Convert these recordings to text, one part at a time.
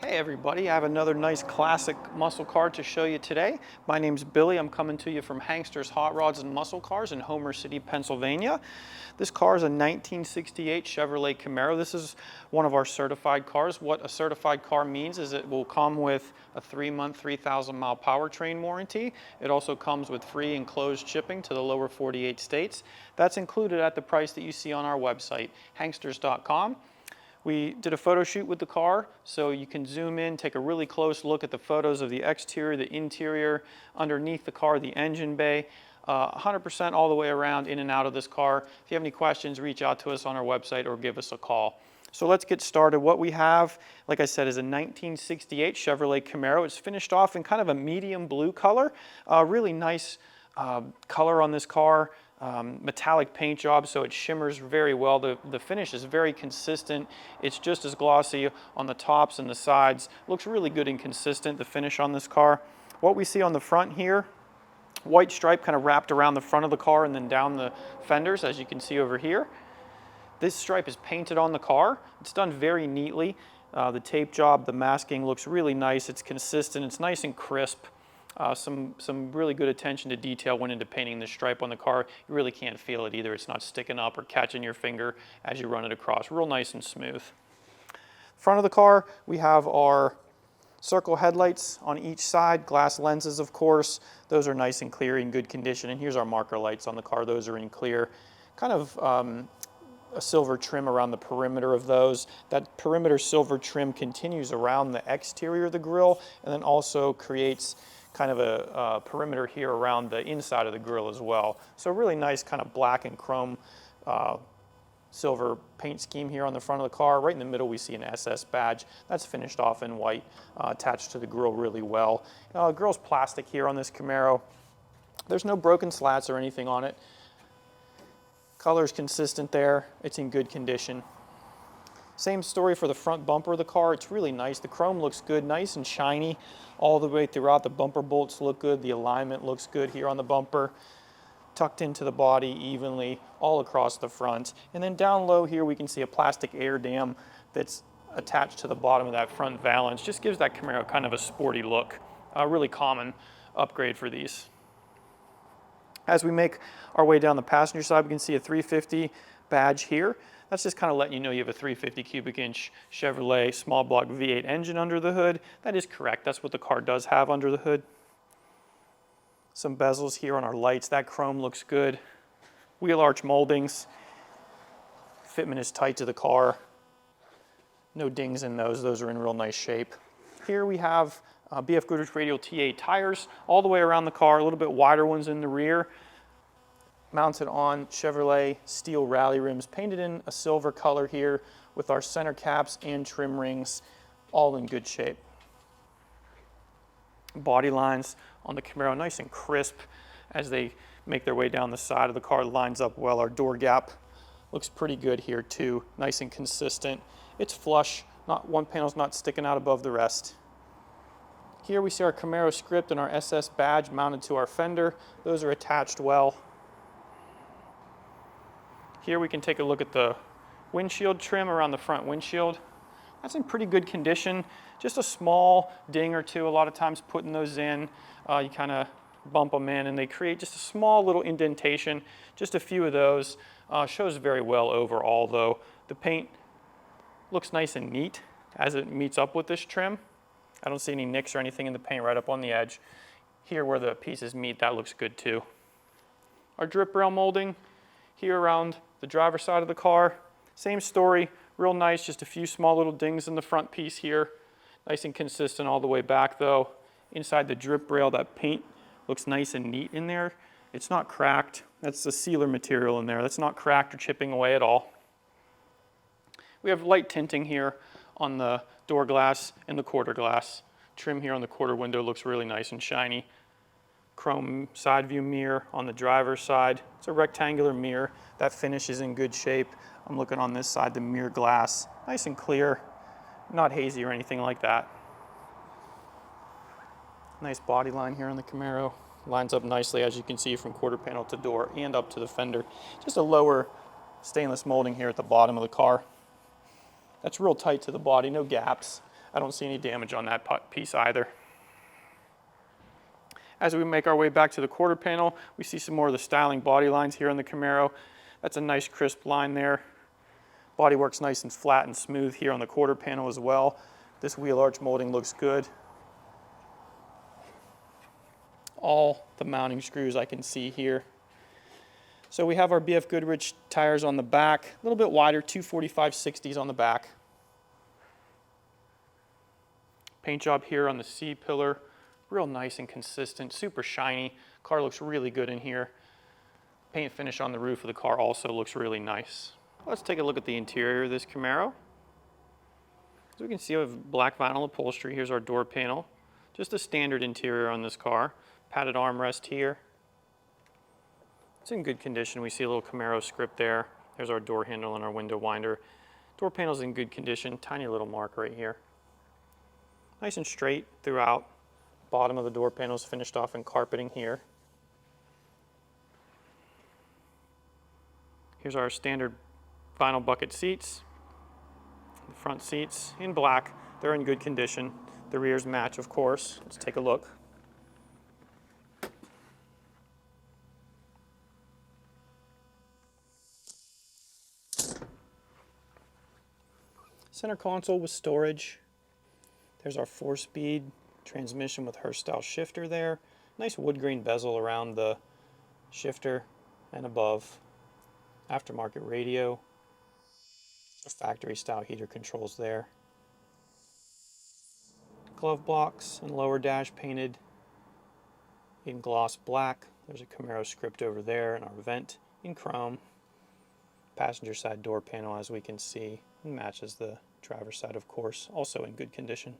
Hey everybody, I have another nice classic muscle car to show you today. My name's Billy. I'm coming to you from Hankster's Hot Rods and Muscle Cars in Homer City, Pennsylvania. This car is a 1968 Chevrolet Camaro. This is one of our certified cars. What a certified car means is it will come with a 3-month, 3,000-mile powertrain warranty. It also comes with free enclosed shipping to the lower 48 states. That's included at the price that you see on our website, hanksters.com. We did a photo shoot with the car, so you can zoom in, take a really close look at the photos of the exterior, the interior, underneath the car, the engine bay, 100% all the way around, in and out of this car. If you have any questions, reach out to us on our website or give us a call. So let's get started. What we have, like I said, is a 1968 Chevrolet Camaro. It's finished off in kind of a medium blue color. Really nice color on this car. Metallic paint job, so it shimmers very well. The finish is very consistent. It's just as glossy on the tops and the sides. Looks really good and consistent, the finish on this car. What we see on the front here, white stripe kind of wrapped around the front of the car and then down the fenders, as you can see over here. This stripe is painted on the car. It's done very neatly. The tape job, the masking looks really nice. It's consistent. It's nice and crisp. Some really good attention to detail went into painting the stripe on the car. You really can't feel it either. It's not sticking up or catching your finger as you run it across. Real nice and smooth. Front of the car, we have our circle headlights on each side, glass lenses of course. Those are nice and clear, in good condition. And here's our marker lights on the car. Those are in clear. Kind of a silver trim around the perimeter of those. That perimeter silver trim continues around the exterior of the grille and then also creates kind of a perimeter here around the inside of the grille as well. So really nice kind of black and chrome silver paint scheme here on the front of the car. Right in the middle we see an SS badge. That's finished off in white, attached to the grille really well. Grille's plastic here on this Camaro. There's no broken slats or anything on it. Color's consistent there. It's in good condition. Same story for the front bumper of the car. It's really nice. The chrome looks good, nice and shiny all the way throughout. The bumper bolts look good. The alignment looks good here on the bumper. Tucked into the body evenly all across the front. And then down low here we can see a plastic air dam that's attached to the bottom of that front valance. Just gives that Camaro kind of a sporty look. A really common upgrade for these. As we make our way down the passenger side, we can see a 350 badge here. That's just kind of letting you know you have a 350 cubic inch Chevrolet small block V8 engine under the hood. That is correct. That's what the car does have under the hood. Some bezels here on our lights. That chrome looks good. Wheel arch moldings. Fitment is tight to the car. No dings in those. Those are in real nice shape. Here we have BFGoodrich Radial T8 tires all the way around the car. A little bit wider ones in the rear. Mounted on Chevrolet steel rally rims, painted in a silver color here with our center caps and trim rings, all in good shape. Body lines on the Camaro, nice and crisp as they make their way down the side of the car. Lines up well. Our door gap looks pretty good here too, nice and consistent. It's flush, not one panel's not sticking out above the rest. Here we see our Camaro script and our SS badge mounted to our fender. Those are attached well. Here we can take a look at the windshield trim around the front windshield. That's in pretty good condition. Just a small ding or two. A lot of times putting those in, you kind of bump them in and they create just a small little indentation. Just a few of those. Shows very well overall though. The paint looks nice and neat as it meets up with this trim. I don't see any nicks or anything in the paint right up on the edge. Here where the pieces meet, that looks good too. Our drip rail molding here around the driver's side of the car. Same story, real nice, just a few small little dings in the front piece here. Nice and consistent all the way back though. Inside the drip rail, that paint looks nice and neat in there. It's not cracked. That's the sealer material in there. That's not cracked or chipping away at all. We have light tinting here on the door glass and the quarter glass. Trim here on the quarter window looks really nice and shiny. Chrome side view mirror on the driver's side. It's a rectangular mirror. That finish is in good shape. I'm looking on this side, the mirror glass, nice and clear, not hazy or anything like that. Nice body line here on the Camaro. Lines up nicely as you can see from quarter panel to door and up to the fender. Just a lower stainless molding here at the bottom of the car. That's real tight to the body, no gaps. I don't see any damage on that piece either. As we make our way back to the quarter panel, we see some more of the styling body lines here on the Camaro. That's a nice crisp line there. Bodywork's nice and flat and smooth here on the quarter panel as well. This wheel arch molding looks good. All the mounting screws I can see here. So we have our BFGoodrich tires on the back, a little bit wider, 245/60s on the back. Paint job here on the C-pillar, real nice and consistent, super shiny. Car looks really good in here. Paint finish on the roof of the car also looks really nice. Let's take a look at the interior of this Camaro. As we can see, we have black vinyl upholstery. Here's our door panel. Just a standard interior on this car. Padded armrest here. It's in good condition. We see a little Camaro script there. There's our door handle and our window winder. Door panel's in good condition. Tiny little mark right here. Nice and straight throughout. Bottom of the door panel is finished off in carpeting here. Here's our standard vinyl bucket seats. The front seats in black. They're in good condition. The rears match, of course. Let's take a look. Center console with storage. There's our 4-speed transmission with Hurst style shifter there. Nice wood grain bezel around the shifter and above. Aftermarket radio. Factory style heater controls there. Glove box and lower dash painted in gloss black. There's a Camaro script over there and our vent in chrome. Passenger side door panel, as we can see, matches the driver's side, of course, also in good condition.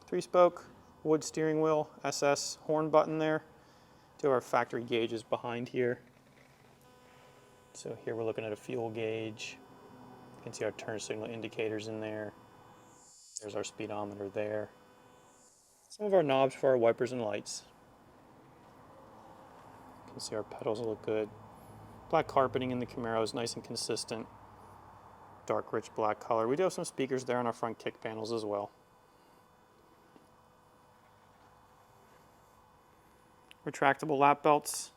3-spoke wood steering wheel, SS horn button there. To our factory gauges behind here. So here we're looking at a fuel gauge. You can see our turn signal indicators in there. There's our speedometer there. Some of our knobs for our wipers and lights. You can see our pedals look good. Black carpeting in the Camaro is nice and consistent. Dark rich black color. We do have some speakers there on our front kick panels as well. Retractable lap belts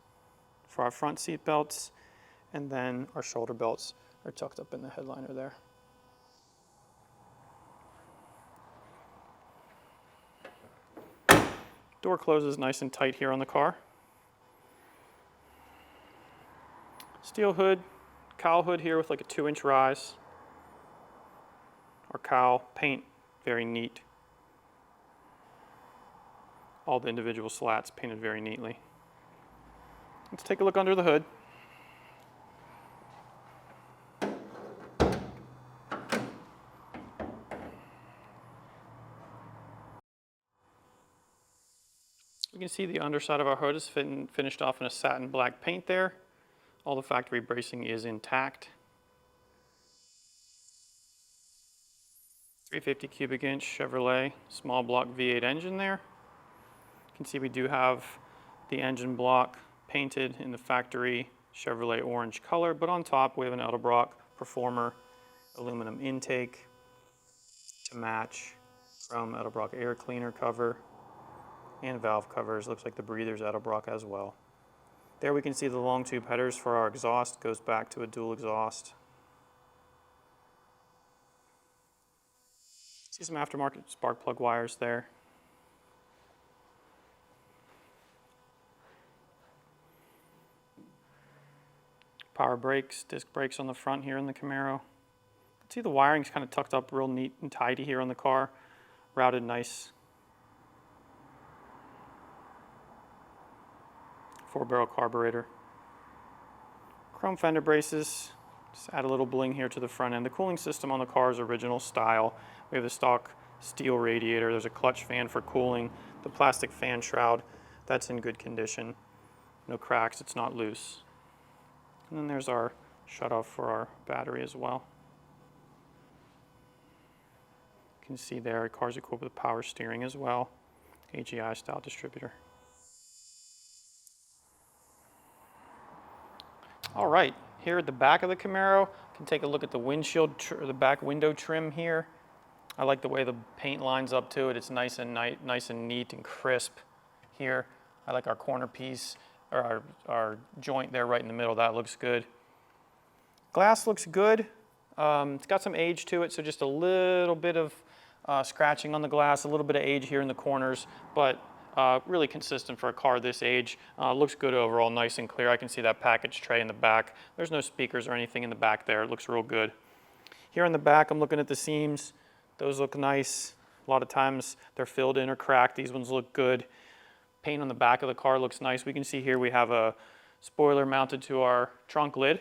for our front seat belts, and then our shoulder belts are tucked up in the headliner there. Door closes nice and tight here on the car. Steel hood, cowl hood here with like a 2-inch rise. Our cowl paint, very neat. All the individual slats painted very neatly. Let's take a look under the hood. You can see the underside of our hood is finished off in a satin black paint there. All the factory bracing is intact. 350 cubic inch Chevrolet small block V8 engine there. You can see we do have the engine block painted in the factory Chevrolet orange color, but on top we have an Edelbrock Performer aluminum intake to match from Edelbrock air cleaner cover and valve covers. Looks like the breather's Edelbrock as well. There we can see the long tube headers for our exhaust, goes back to a dual exhaust. See some aftermarket spark plug wires there. Power brakes, disc brakes on the front here in the Camaro. See the wiring's kind of tucked up real neat and tidy here on the car. Routed nice. 4-barrel carburetor. Chrome fender braces. Just add a little bling here to the front end. The cooling system on the car is original style. We have the stock steel radiator. There's a clutch fan for cooling. The plastic fan shroud, that's in good condition. No cracks, it's not loose. And then there's our shutoff for our battery as well. You can see there, the car's equipped with power steering as well. AGI style distributor. All right, Here at the back of the Camaro, you can take a look at the windshield, or the back window trim here. I like the way the paint lines up to it. It's nice and neat and crisp here. I like our corner piece, or our joint there right in the middle. That looks good. Glass looks good. It's got some age to it, so just a little bit of scratching on the glass, a little bit of age here in the corners, but really consistent for a car this age. Looks good overall, nice and clear. I can see that package tray in the back. There's no speakers or anything in the back there. It looks real good. Here in the back, I'm looking at the seams. Those look nice. A lot of times they're filled in or cracked. These ones look good. Paint on the back of the car looks nice. We can see here we have a spoiler mounted to our trunk lid.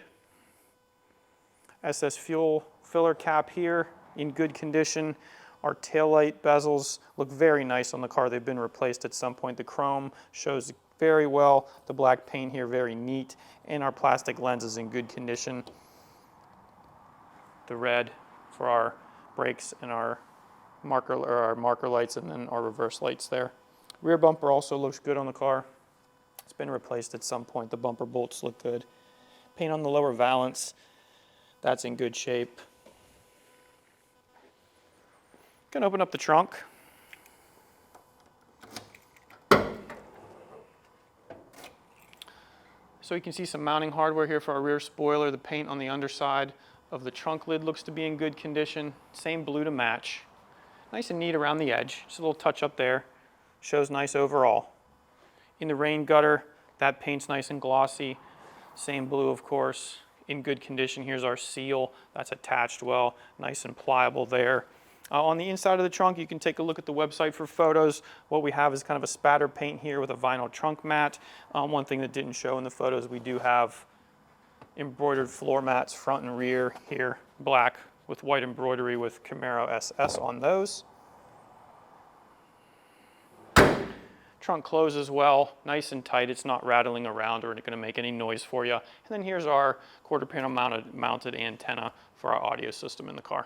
SS fuel filler cap here in good condition. Our taillight bezels look very nice on the car. They've been replaced at some point. The chrome shows very well. The black paint here very neat. And our plastic lens is in good condition. The red for our brakes and our marker lights, and then our reverse lights there. Rear bumper also looks good on the car. It's been replaced at some point. The bumper bolts look good. Paint on the lower valance, that's in good shape. Gonna open up the trunk. So you can see some mounting hardware here for our rear spoiler. The paint on the underside of the trunk lid looks to be in good condition. Same blue to match. Nice and neat around the edge. Just a little touch up there. Shows nice overall. In the rain gutter, that paint's nice and glossy. Same blue, of course, in good condition. Here's our seal. That's attached well, nice and pliable there. On the inside of the trunk, you can take a look at the website for photos. What we have is kind of a spatter paint here with a vinyl trunk mat. One thing that didn't show in the photos, we do have embroidered floor mats front and rear here, black with white embroidery with Camaro SS on those. Trunk closes well, nice and tight. It's not rattling around or going to make any noise for you. And then here's our quarter panel mounted antenna for our audio system in the car.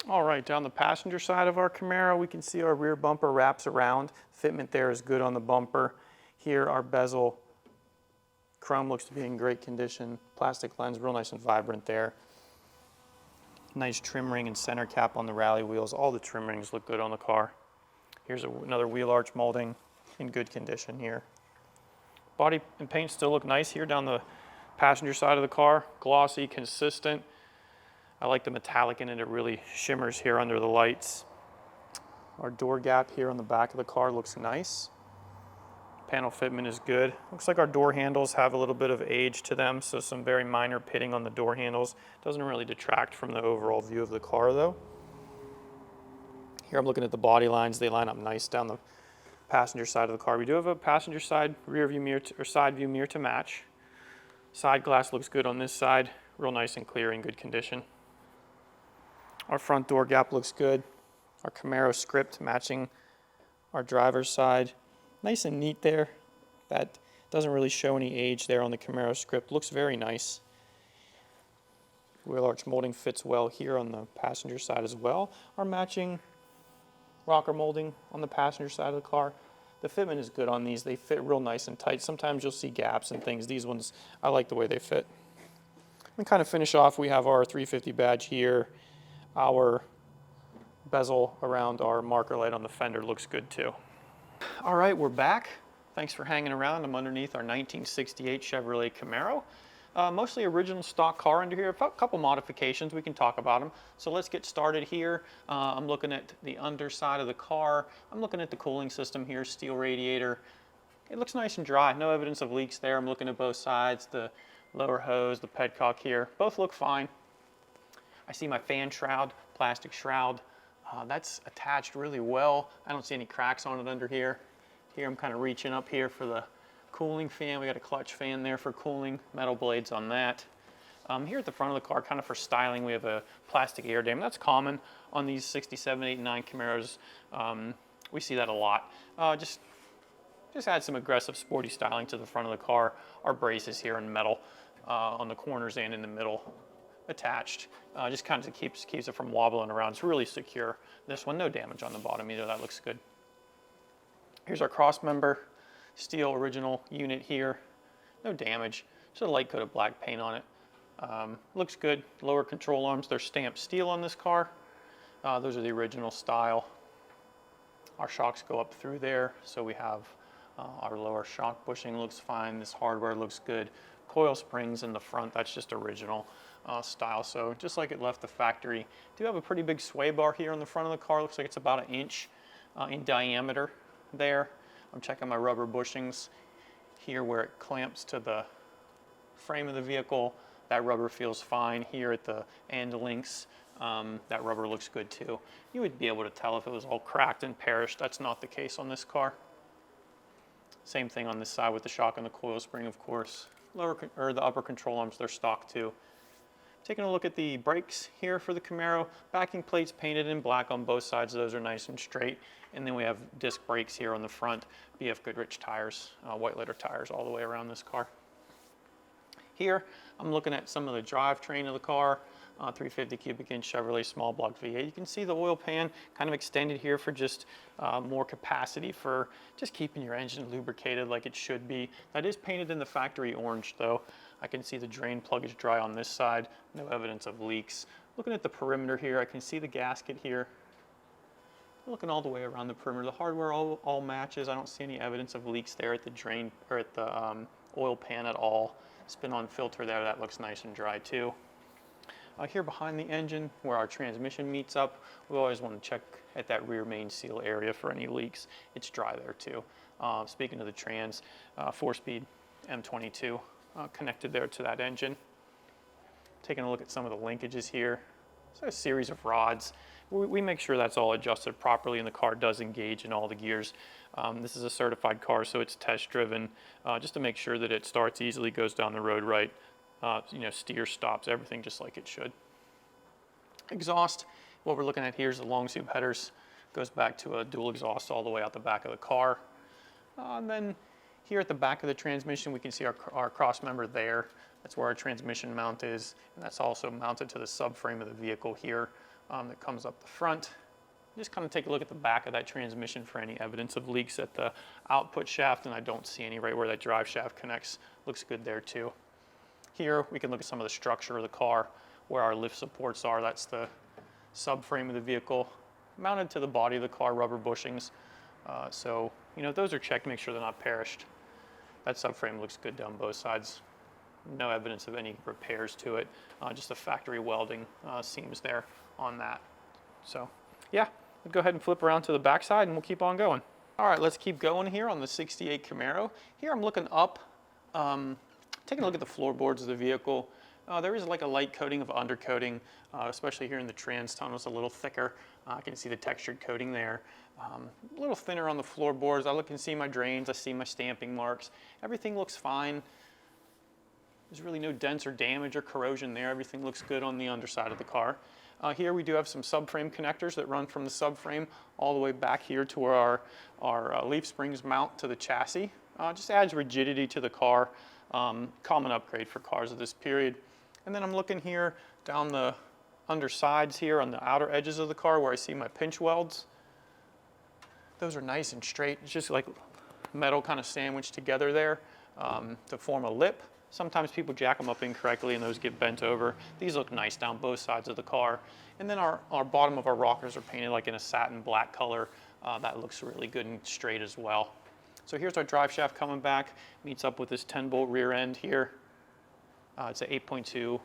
All right, down the passenger side of our Camaro, we can see our rear bumper wraps around. Fitment there is good on the bumper. Here, our bezel chrome looks to be in great condition. Plastic lens, real nice and vibrant there. Nice trim ring and center cap on the rally wheels. All the trim rings look good on the car. Here's another wheel arch molding in good condition here. Body and paint still look nice here down the passenger side of the car. Glossy, consistent. I like the metallic in it. It really shimmers here under the lights. Our door gap here on the back of the car looks nice. Panel fitment is good. Looks like our door handles have a little bit of age to them, so some very minor pitting on the door handles. Doesn't really detract from the overall view of the car though. Here I'm looking at the body lines. They line up nice down the passenger side of the car. We do have a passenger side rear view mirror or side view mirror to match. Side glass looks good on this side. Real nice and clear, in good condition. Our front door gap looks good. Our Camaro script matching our driver's side. Nice and neat there. That doesn't really show any age there on the Camaro script. Looks very nice. Wheel arch molding fits well here on the passenger side as well. Our matching rocker molding on the passenger side of the car. The fitment is good on these. They fit real nice and tight. Sometimes you'll see gaps and things. These ones, I like the way they fit. And kind of finish off, we have our 350 badge here. Our bezel around our marker light on the fender looks good too. All right, we're back. Thanks for hanging around. I'm underneath our 1968 Chevrolet Camaro. Mostly original stock car under here. A couple modifications, we can talk about them. So let's get started here. I'm looking at the underside of the car. I'm looking at the cooling system here, steel radiator. It looks nice and dry, no evidence of leaks there. I'm looking at both sides, the lower hose, the petcock here. Both look fine. I see my fan shroud, plastic shroud. That's attached really well. I don't see any cracks on it under here. Here I'm kind of reaching up here for the cooling fan. We got a clutch fan there for cooling, metal blades on that. Here at the front of the car, kind of for styling, we have a plastic air dam. That's common on these 67, 8, 9 Camaros. We see that a lot. Just add some aggressive sporty styling to the front of the car. Our braces here in metal on the corners and in the middle attached. Just kind of keeps it from wobbling around. It's really secure. This one, no damage on the bottom either. That looks good. Here's our cross member. Steel original unit here. No damage. Just a light coat of black paint on it. Looks good. Lower control arms, they're stamped steel on this car. Those are the original style. Our shocks go up through there, so we have our lower shock bushing looks fine. This hardware looks good. Coil springs in the front, that's just original style. So just like it left the factory. Do have a pretty big sway bar here on the front of the car. Looks like it's about 1 inch in diameter there. I'm checking my rubber bushings here where it clamps to the frame of the vehicle. That rubber feels fine. Here at the end links, that rubber looks good too. You would be able to tell if it was all cracked and perished. That's not the case on this car. Same thing on this side with the shock and the coil spring, of course. The upper control arms, they're stock too. Taking a look at the brakes here for the Camaro. Backing plates painted in black on both sides. Those are nice and straight. And then we have disc brakes here on the front. BFGoodrich tires, white letter tires all the way around this car. Here, I'm looking at some of the drivetrain of the car. 350 cubic inch Chevrolet small block V8. You can see the oil pan kind of extended here for just more capacity for just keeping your engine lubricated like it should be. That is painted in the factory orange though. I can see the drain plug is dry on this side. No evidence of leaks. Looking at the perimeter here, I can see the gasket here. Looking all the way around the perimeter, the hardware all matches. I don't see any evidence of leaks there at the drain or at the oil pan at all. Spin-on filter there, that looks nice and dry too. Here behind the engine, where our transmission meets up, we always want to check at that rear main seal area for any leaks. It's dry there too. Speaking of the trans, 4-speed M22 connected there to that engine. Taking a look at some of the linkages here. It's a series of rods. We make sure that's all adjusted properly and the car does engage in all the gears. This is a certified car, so it's test driven just to make sure that it starts easily, goes down the road right. Steer, stops, everything just like it should. Exhaust, what we're looking at here is the long tube headers. Goes back to a dual exhaust all the way out the back of the car. And then here at the back of the transmission, we can see our cross member there. That's where our transmission mount is, and that's also mounted to the subframe of the vehicle here that comes up the front. Just kind of take a look at the back of that transmission for any evidence of leaks at the output shaft, and I don't see any right where that drive shaft connects. Looks good there too. Here we can look at some of the structure of the car, where our lift supports are. That's the subframe of the vehicle, mounted to the body of the car, rubber bushings. Those are checked to make sure they're not perished. That subframe looks good down both sides. No evidence of any repairs to it, just the factory welding seams there on that. So yeah, we'll go ahead and flip around to the back side and we'll keep on going. All right, let's keep going here on the 68 Camaro. Here I'm looking up, taking a look at the floorboards of the vehicle. There is like a light coating of undercoating, especially here in the trans tunnel. It's a little thicker. I can see the textured coating there. A little thinner on the floorboards. I can see my drains. I see my stamping marks. Everything looks fine. There's really no dents or damage or corrosion there. Everything looks good on the underside of the car. Here we do have some subframe connectors that run from the subframe all the way back here to where our leaf springs mount to the chassis. Just adds rigidity to the car. Common upgrade for cars of this period. And then I'm looking here down the undersides here on the outer edges of the car where I see my pinch welds. Those are nice and straight. It's just like metal kind of sandwiched together there to form a lip. Sometimes people jack them up incorrectly and those get bent over. These look nice down both sides of the car. And then our bottom of our rockers are painted like in a satin black color. That looks really good and straight as well. So here's our drive shaft coming back, meets up with this 10-bolt rear end here. It's an 8.2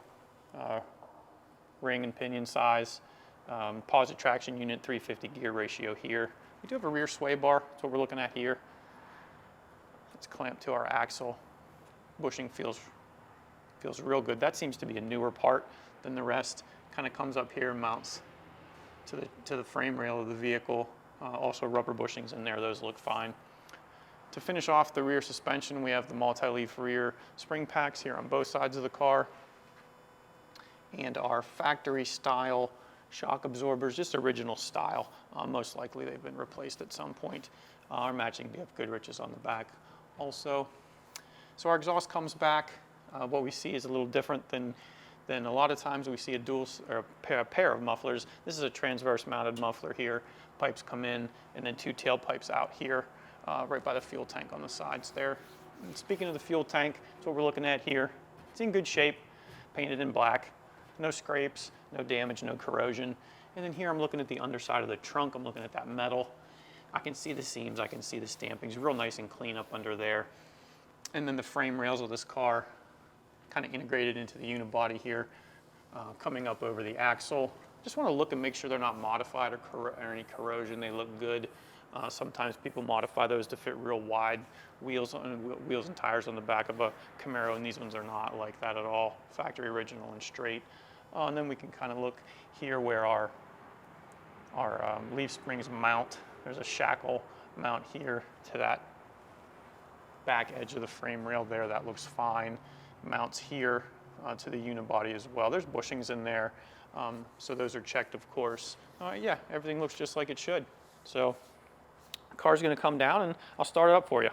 ring and pinion size. POSI traction unit, 350 gear ratio here. We do have a rear sway bar. That's what we're looking at here. It's clamped to our axle. Bushing feels real good. That seems to be a newer part than the rest. Kind of comes up here and mounts to the frame rail of the vehicle. Also rubber bushings in there. Those look fine. To finish off the rear suspension, we have the Multileaf rear spring packs here on both sides of the car. And our factory style shock absorbers, just original style. Most likely they've been replaced at some point. Our matching BFGoodrich is on the back also. So our exhaust comes back. What we see is a little different than a lot of times we see a pair of mufflers. This is a transverse mounted muffler here. Pipes come in and then two tailpipes out here right by the fuel tank on the sides there. And speaking of the fuel tank, that's what we're looking at here. It's in good shape. painted in black, no scrapes, no damage, no corrosion. And then here I'm looking at the underside of the trunk. I'm looking at that metal. I can see the seams, I can see the stampings, real nice and clean up under there. And then the frame rails of this car kind of integrated into the unibody here, coming up over the axle. Just want to look and make sure they're not modified or any corrosion. They look good. Sometimes people modify those to fit real wide wheels and tires on the back of a Camaro, and these ones are not like that at all. Factory original and straight. And then we can kind of look here where our leaf springs mount. There's a shackle mount here to that back edge of the frame rail there. That looks fine. Mounts here to the unibody as well. There's bushings in there, so those are checked, of course. Yeah, everything looks just like it should. So the car's going to come down, and I'll start it up for you.